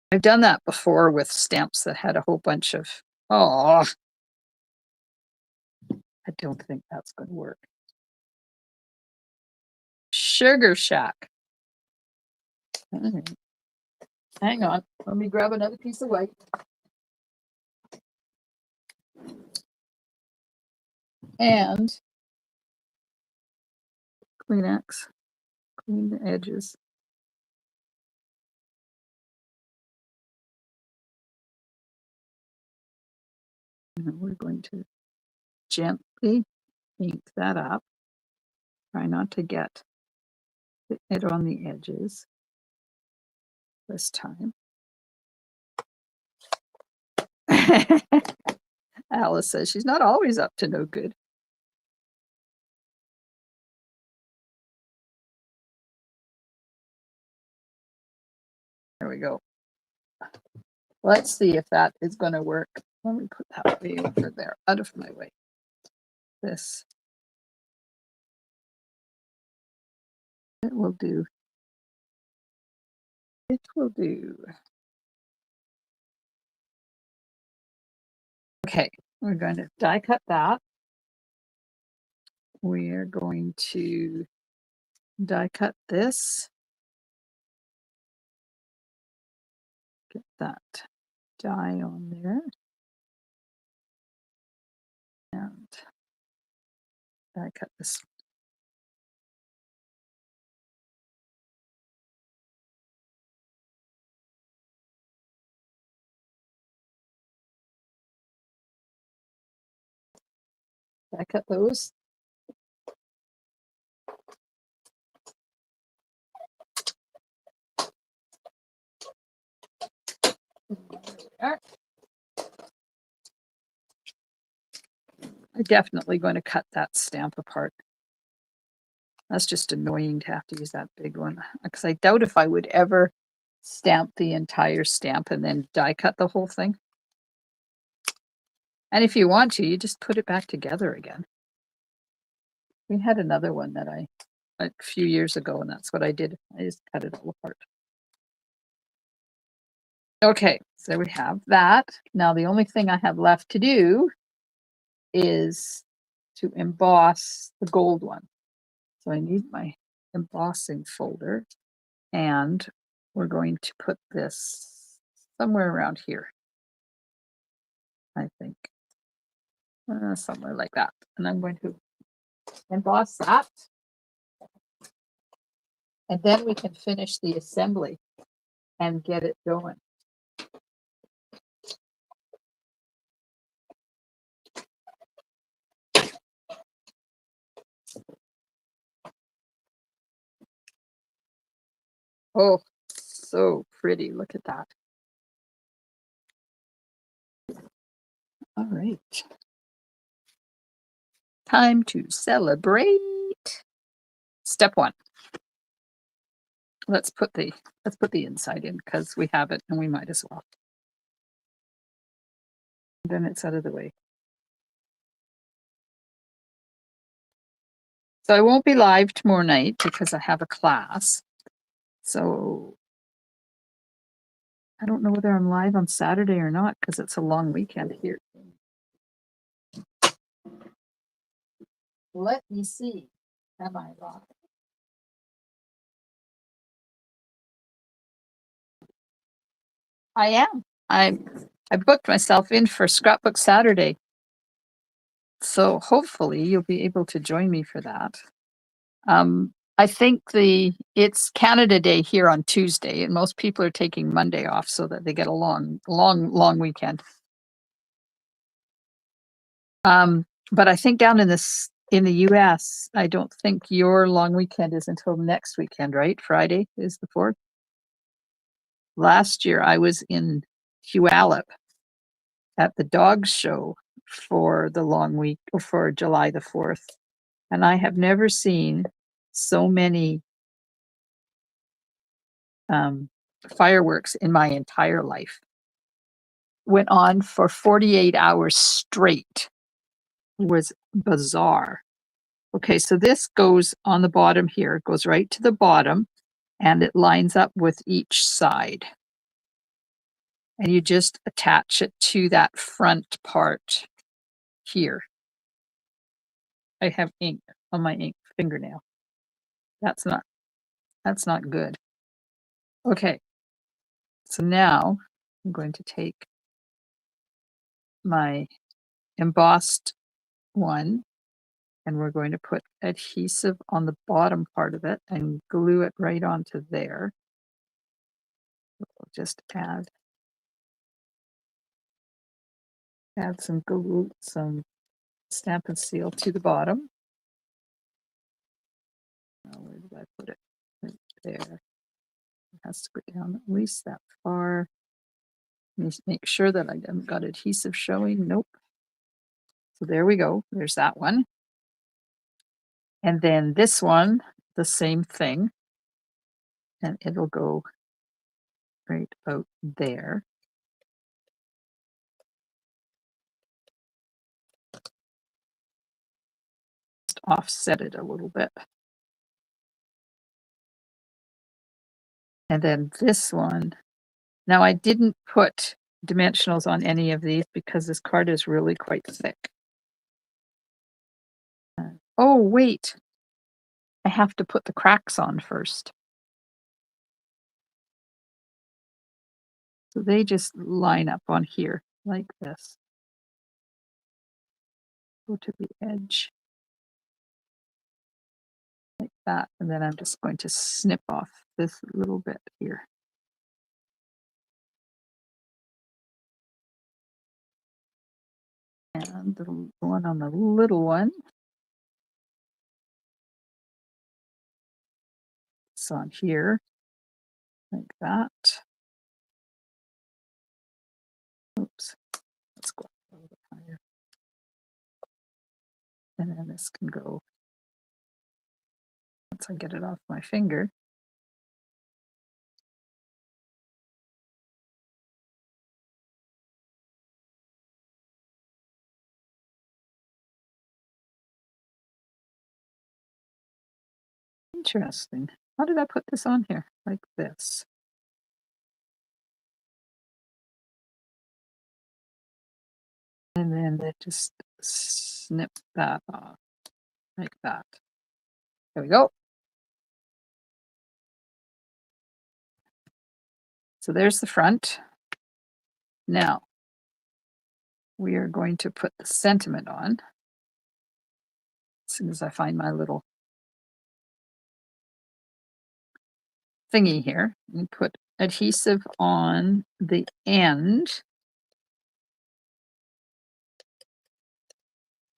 I've done that before with stamps that had a whole bunch of, oh, I don't think that's going to work. Sugar Shack. Hang on, let me grab another piece of white. And Kleenex, clean the edges. And we're going to gently ink that up. Try not to get it on the edges this time. Alice says she's not always up to no good. There we go. Let's see if that is going to work. Let me put that way over there, out of my way. This. It will do. It will do. Okay, we're going to die cut that. We're going to die cut this. Get that die on there. And die cut this. I cut those. I'm definitely going to cut that stamp apart. That's just annoying to have to use that big one, because I doubt if I would ever stamp the entire stamp and then die cut the whole thing. And if you want to, you just put it back together again. We had another one that a few years ago, and that's what I did. I just cut it all apart. Okay, so we have that. Now the only thing I have left to do is to emboss the gold one. So I need my embossing folder, and we're going to put this somewhere around here, I think. Somewhere like that. And I'm going to emboss that. And then we can finish the assembly and get it going. Oh, so pretty. Look at that. All right. Time to celebrate. Step one. Let's put the inside in, because we have it and we might as well. Then it's out of the way. So I won't be live tomorrow night because I have a class. So I don't know whether I'm live on Saturday or not, because it's a long weekend here. Let me see. Am I live? I am. I booked myself in for Scrapbook Saturday. So hopefully you'll be able to join me for that. I think it's Canada Day here on Tuesday, and most people are taking Monday off so that they get a long weekend. But I think down in the US, I don't think your long weekend is until next weekend, right? Friday is the 4th. Last year I was in Puyallup at the dog show for the long week, for July the 4th. And I have never seen so many fireworks in my entire life. Went on for 48 hours straight. It was bizarre. Okay, so this goes on the bottom here. It goes right to the bottom, and it lines up with each side. And you just attach it to that front part here. I have ink on my fingernail. That's not good. Okay, so now I'm going to take my embossed one, and we're going to put adhesive on the bottom part of it and glue it right onto there. We'll just add some glue, some Stamp and Seal to the bottom. Where did I put it? Right there. It has to go down at least that far. Make sure that I haven't got adhesive showing. Nope. So there we go. There's that one. And then this one, the same thing. And it'll go right out there. Just offset it a little bit. And then this one. Now I didn't put dimensionals on any of these because this card is really quite thick. Oh, wait. I have to put the cracks on first. So they just line up on here like this. Go to the edge like that. And then I'm just going to snip off this little bit here. And the one on the little one. It's on here, like that. Oops, let's go a little bit higher. And then this can go, once I get it off my finger. Interesting. How did I put this on here? Like this. And then they just snip that off, like that. There we go. So there's the front. Now, we are going to put the sentiment on. As soon as I find my little thingy here, and put adhesive on the end,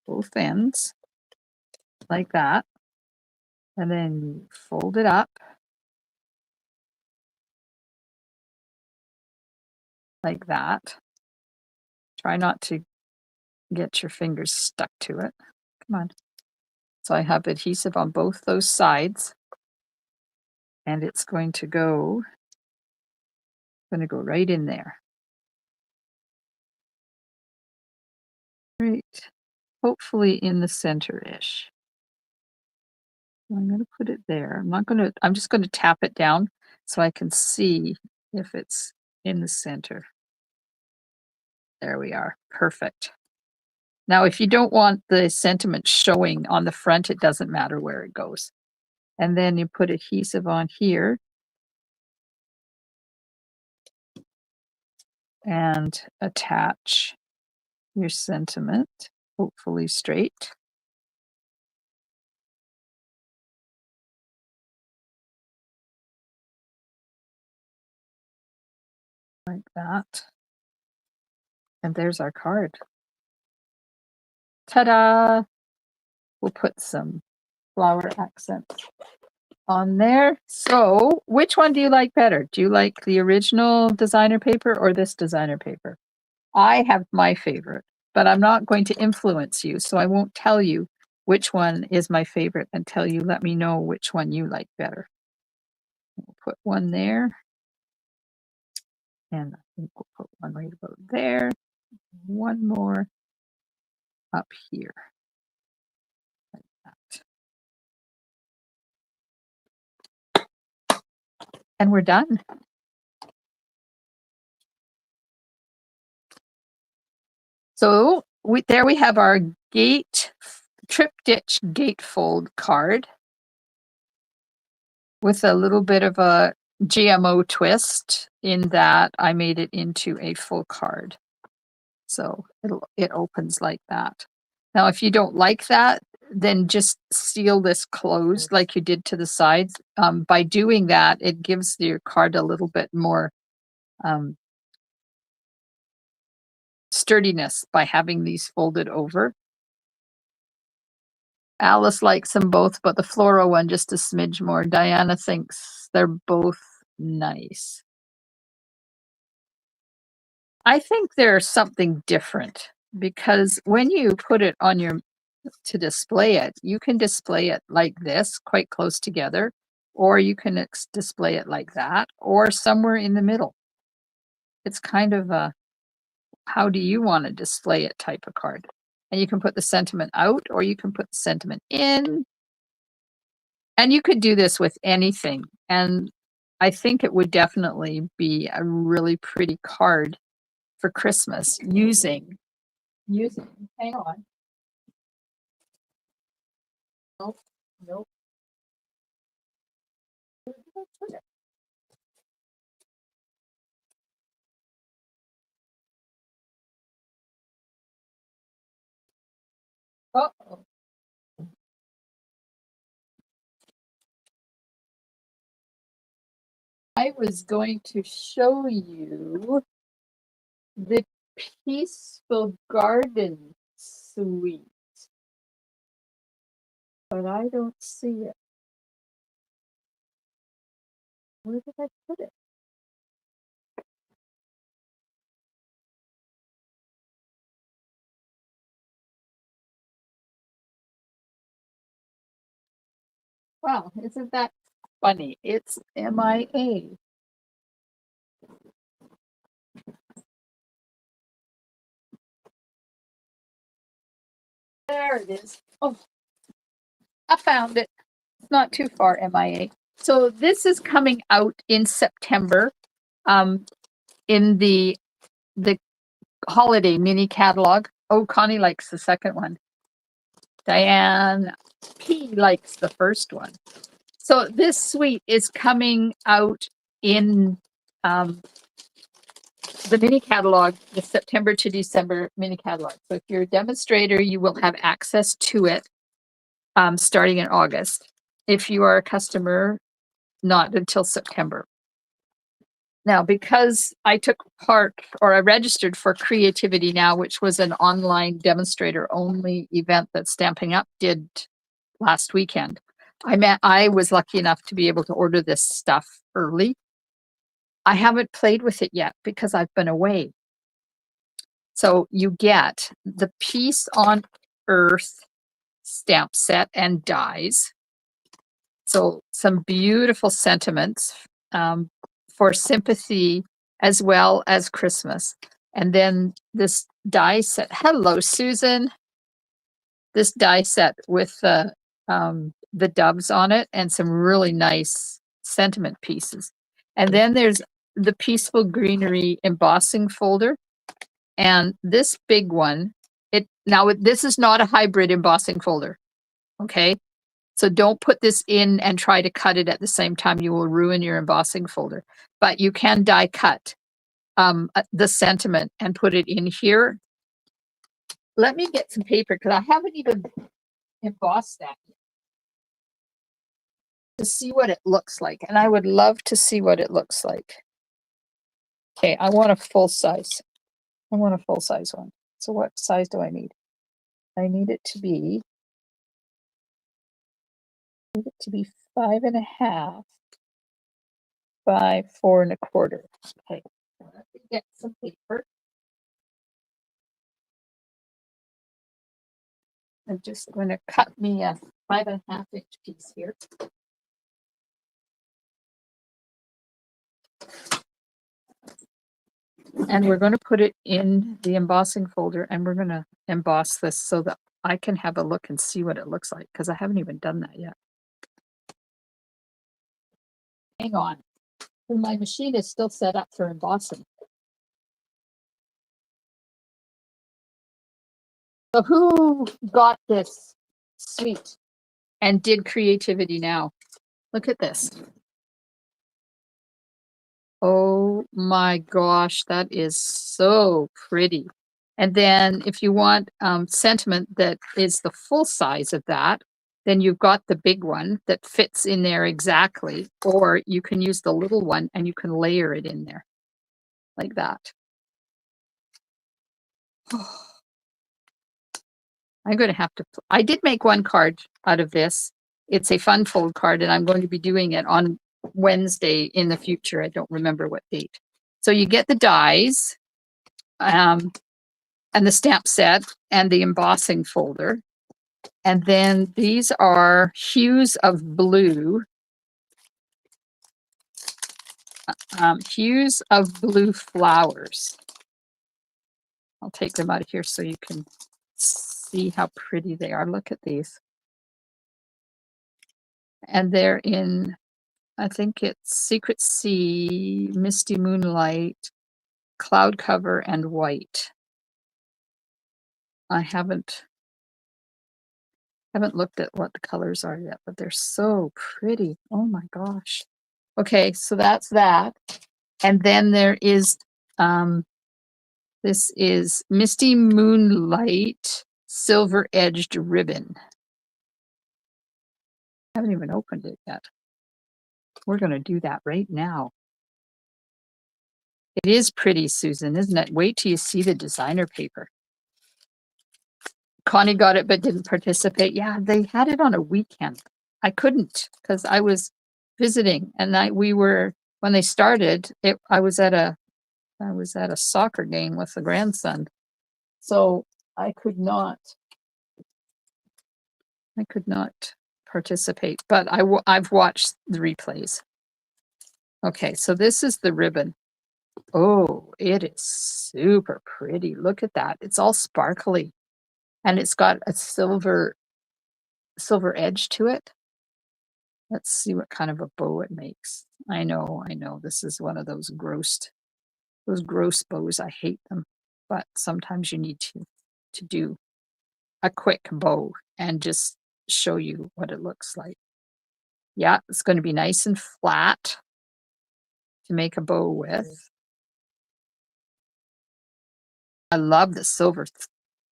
both ends, like that. And then you fold it up like that. Try not to get your fingers stuck to it. Come on. So I have adhesive on both those sides, and it's going to go right in there. Right, hopefully in the center-ish. I'm going to put it there. I'm just going to tap it down so I can see if it's in the center. There we are. Perfect. Now, if you don't want the sentiment showing on the front, it doesn't matter where it goes. And then you put adhesive on here and attach your sentiment, hopefully straight. Like that. And there's our card. Ta-da! We'll put some flower accents on there. So which one do you like better? Do you like the original designer paper or this designer paper? I have my favorite, but I'm not going to influence you, so I won't tell you which one is my favorite until you let me know which one you like better. We'll put one there, and I think we'll put one right about there. One more up here, like that. And we're done. So there we have our Triptych Gate Fold card with a little bit of a GMO twist in that I made it into a full card. So it opens like that. Now, if you don't like that, then just seal this closed like you did to the sides. By doing that, it gives your card a little bit more sturdiness by having these folded over. Alice likes them both, but the floral one just a smidge more. Diana thinks they're both nice. I think there's something different because when you put it on to display it, you can display it like this, quite close together, or you can display it like that, or somewhere in the middle. It's kind of a how do you want to display it type of card. And you can put the sentiment out, or you can put the sentiment in. And you could do this with anything. And I think it would definitely be a really pretty card for Christmas using, hang on. Nope, nope. Where did I put it? Uh-oh. I was going to show you the Peaceful Garden sweet. But I don't see it. Where did I put it? Wow, isn't that funny? It's MIA. There it is. Oh, I found it. It's not too far, MIA. So this is coming out in September, in the holiday mini catalog. Oh, Connie likes the second one. Diane P likes the first one. So this suite is coming out in the mini catalog, the September to December mini catalog. So if you're a demonstrator, you will have access to it starting in August. If you are a customer, not until September. Now, because I took part, or I registered for Creativity Now, which was an online demonstrator only event that Stamping Up did last weekend, I was lucky enough to be able to order this stuff early. I haven't played with it yet because I've been away. So you get the Peace on Earth stamp set and dies. So some beautiful sentiments for sympathy as well as Christmas. And then this die set. Hello, Susan. This die set with the doves on it and some really nice sentiment pieces. And then there's the Peaceful Greenery embossing folder. And this big one, this is not a hybrid embossing folder. Okay. So don't put this in and try to cut it at the same time. You will ruin your embossing folder. But you can die cut the sentiment and put it in here. Let me get some paper because I haven't even embossed that yet to see what it looks like. And I would love to see what it looks like. Okay, I want a full size. I want a full size one. So what size do I need? I need it to be 5.5 by 4 1/4. Okay, let me get some paper. I'm just going to cut me a 5.5 inch piece here. And we're going to put it in the embossing folder and we're going to emboss this so that I can have a look and see what it looks like because I haven't even done that yet. Hang on. My machine is still set up for embossing. So who got this suite and did Creativity Now? Look at this. Oh my gosh, that is so pretty. And then if you want sentiment that is the full size of that, then you've got the big one that fits in there exactly, or you can use the little one and you can layer it in there like that. I'm going to have to, I did make one card out of this. It's a fun fold card and I'm going to be doing it on Wednesday in the future. I don't remember what date. So you get the dies and the stamp set and the embossing folder. And then these are hues of blue. Hues of blue flowers. I'll take them out of here so you can see how pretty they are. Look at these. And they're in, I think it's Secret Sea, Misty Moonlight, Cloud Cover, and White. I haven't looked at what the colors are yet, but they're so pretty. Oh my gosh. Okay, so that's that. And then there is, this is Misty Moonlight Silver Edged Ribbon. I haven't even opened it yet. We're going to do that right now. It is pretty, Susan, isn't it? Wait till you see the designer paper. Connie got it but didn't participate. Yeah, they had it on a weekend. I couldn't because I was visiting, and when they started it. I was at a soccer game with the grandson, so I could not participate. But I've watched the replays. Okay, so this is the ribbon. Oh, it is super pretty. Look at that. It's all sparkly, and it's got a silver edge to it. Let's see what kind of a bow it makes. I know, this is one of those gross bows. I hate them, but sometimes you need to do a quick bow and just show you what it looks like. Yeah, it's going to be nice and flat to make a bow with. I love the silver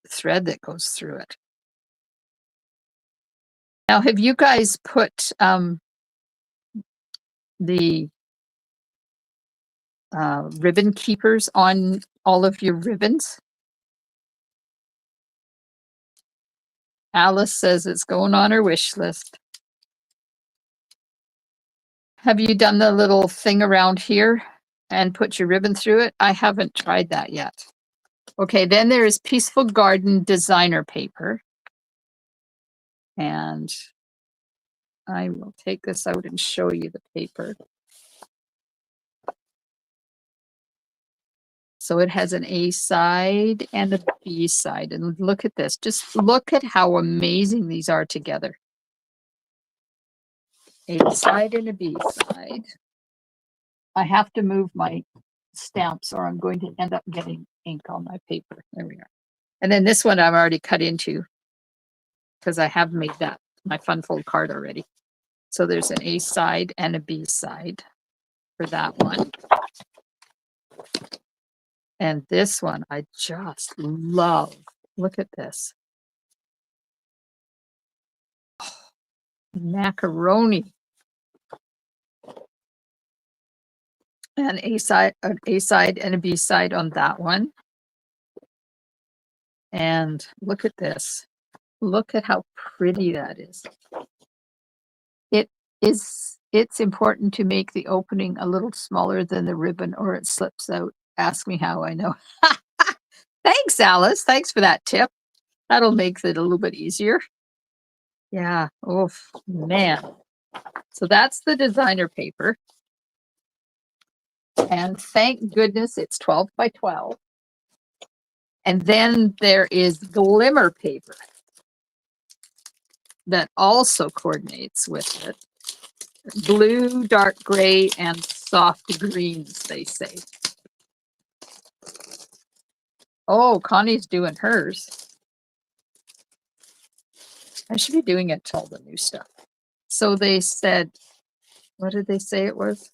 thread that goes through it. Now, have you guys put the ribbon keepers on all of your ribbons? Alice says it's going on her wish list. Have you done the little thing around here and put your ribbon through it? I haven't tried that yet. Okay, then there is Peaceful Garden designer paper. And I will take this out and show you the paper. So it has an A side and a B side. And look at this. Just look at how amazing these are together. A side and a B side. I have to move my stamps or I'm going to end up getting ink on my paper. There we are. And then this one I've already cut into because I have made that my fun fold card already. So there's an A side and a B side for that one. And this one I just love. Look at this. Oh, macaroni. An A side and a B side on that one. And look at this. Look at how pretty that is. It's important to make the opening a little smaller than the ribbon or it slips out. Ask me how I know. Thanks, Alice. Thanks for that tip. That'll make it a little bit easier. Yeah. Oh, man. So that's the designer paper. And thank goodness it's 12 by 12. And then there is glimmer paper that also coordinates with it. Blue, dark gray, and soft greens, they say. Oh, Connie's doing hers. I should be doing it to all the new stuff. So they said, what did they say it was?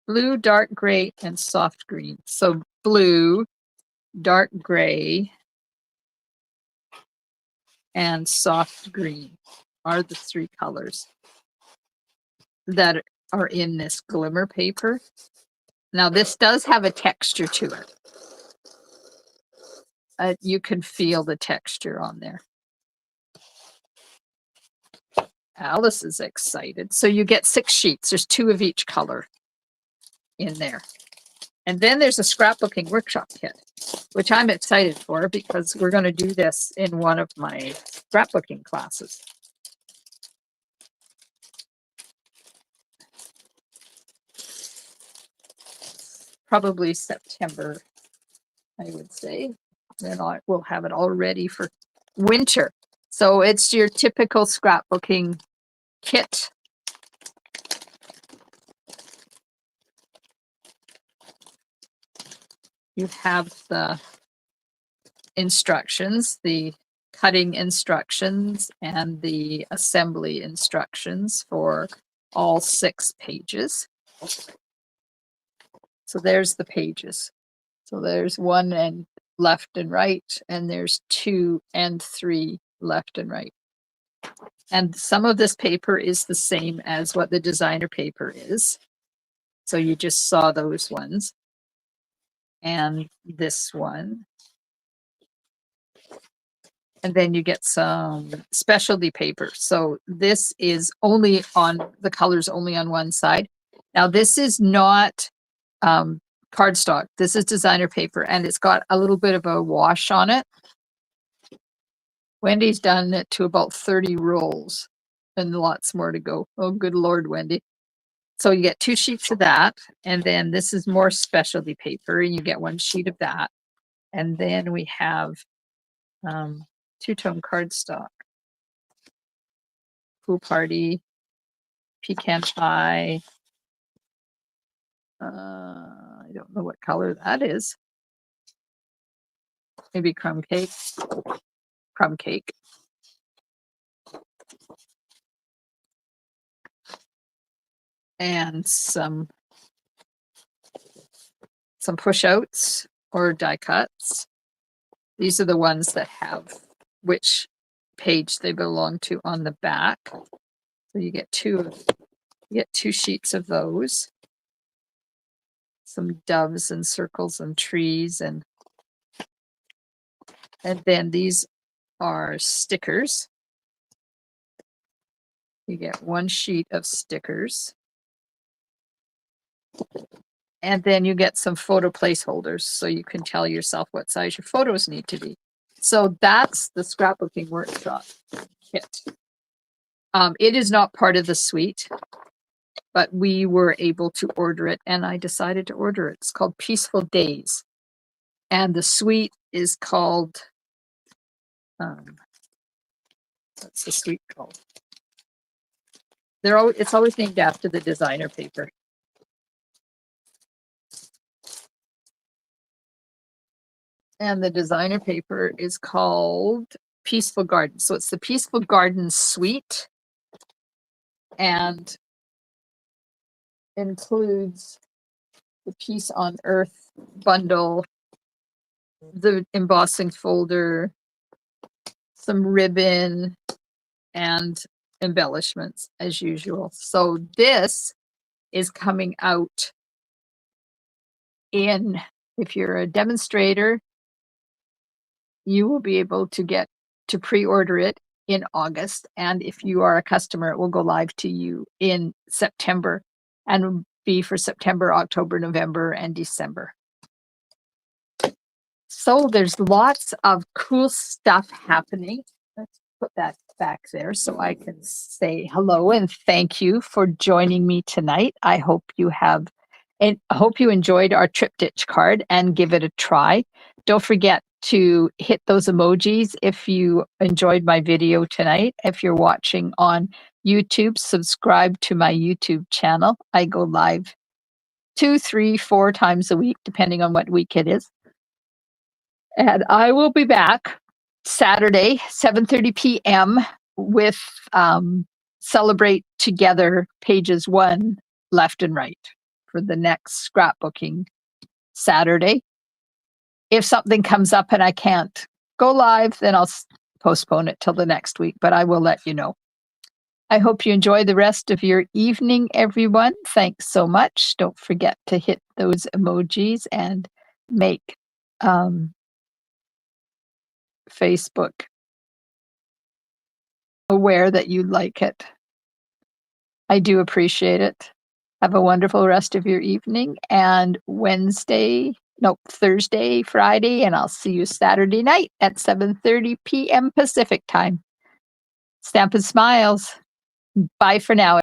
Blue, dark gray, and soft green. So blue, dark gray, and soft green are the three colors that are in this glimmer paper. Now this does have a texture to it. You can feel the texture on there. Alice is excited. So you get 6 sheets. There's 2 of each color in there. And then there's a scrapbooking workshop kit, which I'm excited for because we're going to do this in one of my scrapbooking classes. Probably September, I would say. Then we'll have it all ready for winter. So it's your typical scrapbooking kit. You have the instructions, the cutting instructions, and the assembly instructions for all 6 pages. So there's the pages. So there's 1 and left and right, and there's 2 and 3 left and right. And some of this paper is the same as what the designer paper is. So you just saw those ones. And this one. And then you get some specialty paper. So this is only on, the color's only on one side. Now this is not cardstock. This is designer paper, and it's got a little bit of a wash on it. Wendy's done it to about 30 rolls and lots more to go. Oh, good Lord, Wendy. So you get 2 sheets of that, and then this is more specialty paper, and you get 1 sheet of that. And then we have two-tone cardstock. Pool party, pecan pie. I don't know what color that is. Maybe crumb cake. Crumb cake. And some push outs or die cuts. These are the ones that have which page they belong to on the back. So you get 2 sheets of those. Some doves and circles and trees, and then these are stickers. You get 1 sheet of stickers. And then you get some photo placeholders, so you can tell yourself what size your photos need to be. So that's the scrapbooking workshop kit. It is not part of the suite, but we were able to order it, and I decided to order it. It's called Peaceful Days. And the suite is called, what's the suite called? It's always named after the designer paper. And the designer paper is called Peaceful Garden. So it's the Peaceful Garden suite, and includes the Peace on Earth bundle, the embossing folder, some ribbon, and embellishments as usual. So this is coming out in, if you're a demonstrator, you will be able to get to pre-order it in August. And if you are a customer, it will go live to you in September, and will be for September, October, November, and December. So there's lots of cool stuff happening. Let's put that back there so I can say hello and thank you for joining me tonight. I hope you have, and I hope you enjoyed our Triptych card and give it a try. Don't forget to hit those emojis if you enjoyed my video tonight. If you're watching on YouTube, subscribe to my YouTube channel. I go live 2, 3, 4 times a week, depending on what week it is. And I will be back Saturday, 7:30 p.m. with Celebrate Together pages 1 left and right for the next scrapbooking Saturday. If something comes up and I can't go live, then I'll postpone it till the next week, but I will let you know. I hope you enjoy the rest of your evening, everyone. Thanks so much. Don't forget to hit those emojis and make Facebook aware that you like it. I do appreciate it. Have a wonderful rest of your evening, and Thursday, Friday, and I'll see you Saturday night at 7:30 p.m. Pacific time. Stampin' Smiles. Bye for now.